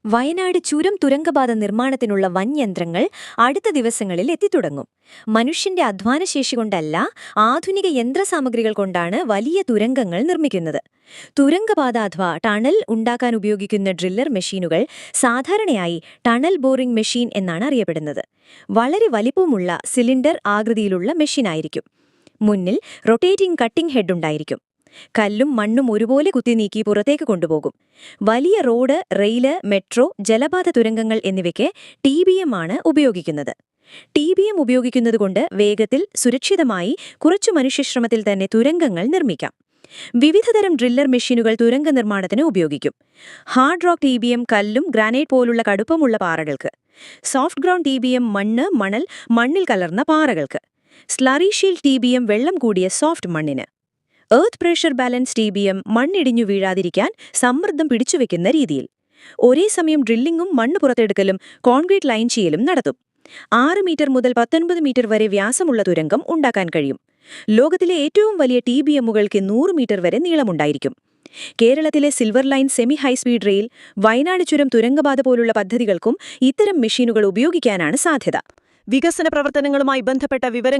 വയനാട് ചുരം തുരങ്കപാത നിർമ്മാണത്തിനുള്ള വൻയന്ത്രങ്ങൾ അടുത്ത ദിവസങ്ങളിൽ എത്തിത്തുടങ്ങും. മനുഷ്യന്റെ അധ്വാനശേഷി കൊണ്ടല്ല, ആധുനിക യന്ത്രസാമഗ്രികൾ കൊണ്ടാണ് വലിയ തുരങ്കങ്ങൾ നിർമ്മിക്കുന്നത്. തുരങ്കപാത അഥവാ ടണൽ ഉണ്ടാക്കാൻ ഉപയോഗിക്കുന്ന ഡ്രില്ലർ മെഷീനുകൾ സാധാരണയായി ടണൽ ബോറിംഗ് മെഷീൻ എന്നാണ് അറിയപ്പെടുന്നത്. വളരെ വലിപ്പമുള്ള സിലിണ്ടർ ആകൃതിയിലുള്ള മെഷീനായിരിക്കും. മുന്നിൽ റൊട്ടേറ്റിംഗ് കട്ടിംഗ് ഹെഡ് ഉണ്ടായിരിക്കും. കല്ലും മണ്ണും ഒരുപോലെ കുത്തിനീക്കി പുറത്തേക്ക് കൊണ്ടുപോകും. വലിയ റോഡ്, റെയില്, മെട്രോ, ജലപാത തുരങ്കങ്ങൾ എന്നിവയ്ക്ക് TBM ആണ് ഉപയോഗിക്കുന്നത്. TBM ഉപയോഗിക്കുന്നതുകൊണ്ട് വേഗത്തിൽ, സുരക്ഷിതമായി, കുറച്ചു മനുഷ്യശ്രമത്തിൽ തന്നെ തുരങ്കങ്ങൾ നിർമ്മിക്കാം. വിവിധതരം ഡ്രില്ലർ മെഷീനുകൾ തുരങ്ക നിർമ്മാണത്തിന് ഉപയോഗിക്കും. ഹാർഡ് റോക്ക് TBM കല്ലും ഗ്രാനൈറ്റ് പോലുള്ള കടുപ്പമുള്ള പാറകൾക്ക്. സോഫ്റ്റ് ഗ്രൗണ്ട് TBM മണ്ണ്, മണൽ, മണ്ണിൽ കലർന്ന പാറകൾക്ക്. സ്ലറി ഷീൽഡ് TBM വെള്ളം കൂടിയ സോഫ്റ്റ് മണ്ണിന്. എർത്ത് പ്രഷർ ബാലൻസ് TBM മണ്ണിടിഞ്ഞു വീഴാതിരിക്കാൻ സമ്മർദ്ദം പിടിച്ചുവെക്കുന്ന രീതിയിൽ. ഒരേ സമയം ഡ്രില്ലിങ്ങും മണ്ണ് പുറത്തെടുക്കലും കോൺക്രീറ്റ് ലൈൻ ചെയ്യലും നടത്തും. 6 മീറ്റർ മുതൽ 19 മീറ്റർ വരെ വ്യാസമുള്ള തുരങ്കം ഉണ്ടാക്കാൻ കഴിയും. ലോകത്തിലെ ഏറ്റവും വലിയ TBMകൾക്ക് 100 മീറ്റർ വരെ നീളമുണ്ടായിരിക്കും. കേരളത്തിലെ silver line semi high speed rail, Wayanad ചുരം തുരങ്കപാത പോലുള്ള പദ്ധതികൾക്കും ഇത്തരം മെഷീനുകൾ ഉപയോഗിക്കാനാണ് സാധ്യത. വികസന പ്രവർത്തനങ്ങളുമായി ബന്ധപ്പെട്ട വിവരങ്ങൾ